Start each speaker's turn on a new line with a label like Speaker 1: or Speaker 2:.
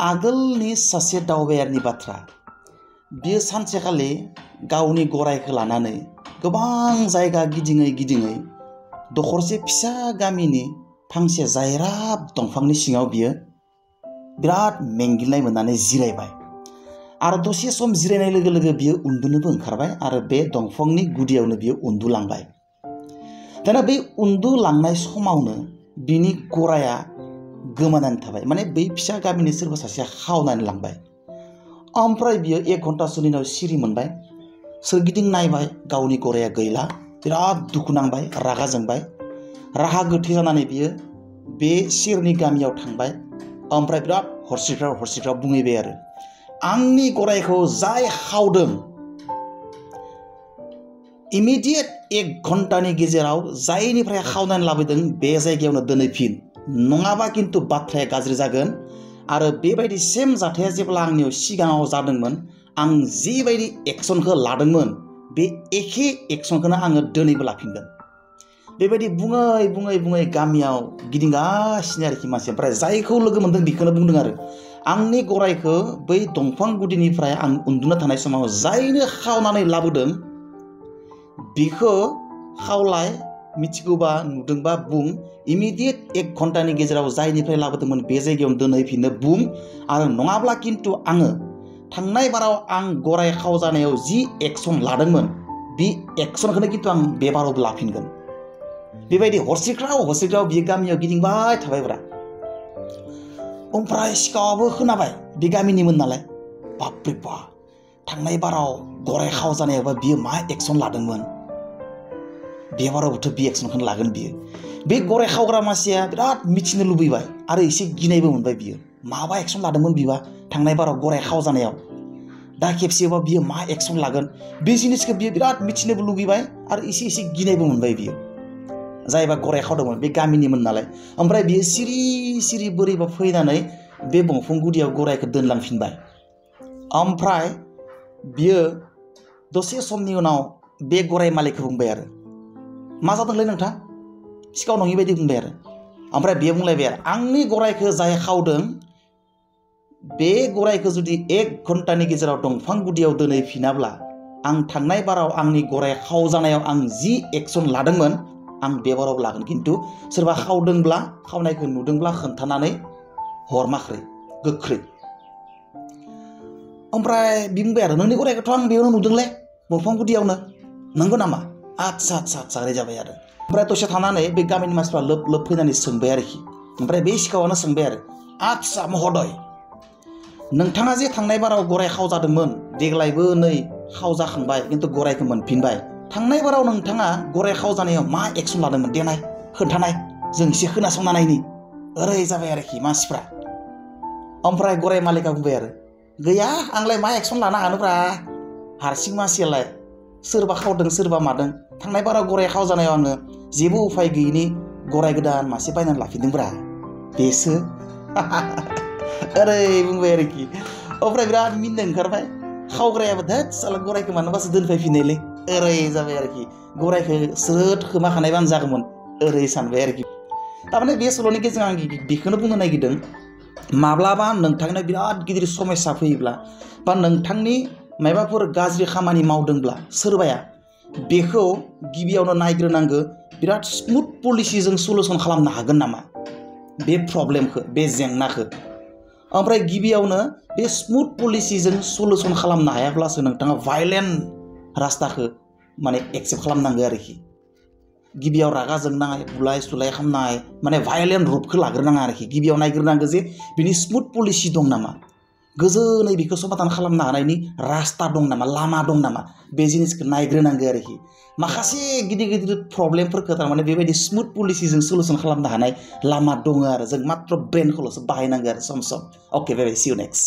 Speaker 1: आगोलनि सासे दावबायारिनि बाथ्रा बियो सानसेखालि गावनि गरायखौ लानानै गोबां जायगा गिदिङै दखरसे फिसा गामिनि फांसे जायराब दंफांनि सिङाव बियो बिराद मेंगिनाय मोननानै जिरायबाय आरो दसे सम जिरायनाय लोगो लोगो बियो उन्दुनोबो ओंखारबाय आरो बे दंफांनि गुदियावनो बियो उन्दुलांबाय। दाना बे उन्दुलांनाय समावनो बिनि गराया गोमानानै थाबाय, माने बै फिसा गामिनि सोरबा सासेया खावनानै लांबाय। ओमफ्राय बियो 1 घन्टासोनि उनाव सिरि मोनबाय, सोरगिदिं नायबाय, गावनि गराया गैला, बिराद दुखु नांबाय, रागा जोंबाय, राहा गोथे जानानै बियो बे सेरनि गामियाव थांबाय। ओमफ्राय बिराद हरसिख्राव बुंहैबाय आरो आंनि गरायखौ जाय खावदों इमिडियेट 1 घन्टानि गेजेराव जायनिफ्राय खावनानै लाबोदों बे जायगायावनो दोनहैफिन, नङाबा किन्तु बाथ्राया गाज्रि जागोन। आरो बेबायदि सेम जाथाया जेब्ला आंनियाव सिगाङाव जादोंमोन, आं जिबायदि एक्सनखौ लादोंमोन बे एखे एक्सनखौनो आङो दिनैबो लाफिनगोन। बेबायदि बुङै गामियाव गिदिंगासिनो आरोखि मानसि। ओमफ्राय जायखौ लोगो मोनदों बेखौनो बुंदों आरो आंनि गरायखौ बै दंफां गुदिनिफ्राय आं उन्दुना थानाय समाव जायनो खावनानै लाबोदों बिखौ खावलाय, मिथिगौबा नुदोंबा बुं, इमिडियेट 1 घन्टानि गेजेराव जायनिफ्राय लाबोदोंमोन बे जायगायावनो दोनहैफिननो बुं। आरो नङाब्ला किन्तु आङो थांनाय बाराव आं गराय खावजानायाव जि एक्सन लादोंमोन बे एक्सनखौनो किन्तु आं बे बारावबो लाफिनगोन। बेबायदि हरसिख्राव बियो गामियाव गिदिंबाय थाबायब्रा। ओमफ्राय सिखावाबो खोनाबाय, बे गामिनिमोन नालाय, बापरे बा, थांनाय बाराव गराय खावजानायावबा बियो मा एक्सन लादोंमोन, बे बारावबोथ' बे एक्सनखौनो लागोन बियो। बे गराय खावग्रा मानसिया बिराद मिथिनो लुबैबाय आरो एसे गिनायबो मोनबाय बियो, माबा एक्सन लादोंमोन बिबा थांनाय बाराव गराय खावजानायाव, दा खेबसेबा बियो मा एक्सन लागोन, बे जिनिसखौ बियो बिराद मिथिनोबो लुबैबाय आरो एसे गिनायबो मोनबाय बियो। जायबा गराय खावदोंमोन बे गामिनिमोन नालाय। ओमफ्राय बियो सिरि बोरैबा फैनानै बे दंफां गुदियाव गरायखौ दोनलांफिनबाय। ओमफ्राय बियो दसे समनि उनाव बे गराय मालिकखौ बुंबाय आरो मा जादोंलै नोंथां, सिखाव नङि बायदि बुंबाय आरो। ओमफ्राय बियो बुंलायबाय आरो आंनि गरायखौ जाय खावदों बे गरायखौ जुदि 1 घन्टानि गेजेराव दंफां गुदियाव दोनहैफिनाब्ला आं थांनाय बाराव आंनि गराय खावजानायाव आं जि एक्सन लादोंमोन आं बे बाराव लागोन। किन्तु सोरबा खावदोंब्ला, खावनायखौ नुदोंब्ला खोन्थानानै हर माख्रै गोख्रै। ओमफ्राय बि बुंबाय आरो नोंनि गरायखौथ' आं बेयावनो नुदोंलै, दंफां गुदियावनो, नंगौ नामा? आच्छा जाबाय आरो। ओमफ्राय दसे थानानै बे गामिनि मानसिफ्रा लोब फैनानै सोंबाय आरोखि। ओमफ्राय बे सिखावानो सोंबाय आरो आच्छा महदय, नोंथाङा जे थांनाय बाराव गराय खावजादोंमोन, देग्लायबो नै खावजाखांबाय किन्तु गरायखौ मोनफिनबाय, थांनाय बाराव नोंथाङा गराय खावजानायाव मा एक्सन लादोंमोन देनाय खोन्थानाय, जों एसे खोनासंना नायनि। ओरै जाबाय आरोखि मानसिफ्रा। ओमफ्राय गराय मालिकआ बुंबाय आरो गैया, आंलाय मा एक्सन लानो हानोब्रा, हारसिं मानसियालाय सोरबा खावदों सोरबा मादों, थांनाय बाराव गराय खावजानायाव आङो जेबो उफाय गैयिनि गराय गोदान मासे बायनानै लाफिनदोंब्रा, बेसो ओरै बुंबाय आरोखि। ओमफ्राय बिराद मिनिनो ओंखारबाय खावग्रायाबो, धोत साला गरायखौ मानोबासो दोनफैफिननायलै, ओरै जाबाय आरोखि। गरायखौ स्रोद खोमाखानायबानो जागौमोन, ओरै सानबाय आरोखि। थारमाने बे सल'नि गेजेरजों आं बेखौनो बुंनो नागिरदों, माब्लाबा नोंथांनो बिराद गिदिर समस्या फैयोब्ला बा नोंथांनि माबाफोर गाज्रि खामानि मावदोंब्ला सोरबाया बेखौ गिबियावनो नायग्रोनांगो, बिराद स्मुथ पलिसिजों सलुसन खालामनो हागोन नामा बे प्रब्लेमखौ, बे जेंनाखौ। ओमफ्राय गिबियावनो बे स्मुथ पलिसिजों सलुसन खालामनो हायाब्लासो नोंथाङा भायलेन्ट रास्ताखौ माने एक्सेप्ट खालामनांगौ आरोखि। गिबियाव रागा जोंनाय, बुलाय सुलाय खालामनाय, माने भायलेन्ट रुपखौ लाग्रोनाङा आरोखि। गिबियाव नायग्रोनांगौ जे बिनि स्मुथ पलिसि दं नामा, गोजोनै बेखौ समाधान खालामनो हानायनि रास्ता दं नामा, लामा दं नामा, बे जिनिसखौ नायग्रोनांगौ आरोखि। माखासे गिदिर प्रब्लेमफोरखौ थारमाने बेबायदि स्मुथ पलिसिजों सलुसन खालामनो हानाय लामा दङ आरो, जों मात्र ब्रेनखौल'सो बाहायनांगौ आरो सम। अके बाय, सी यू नेक्स्ट।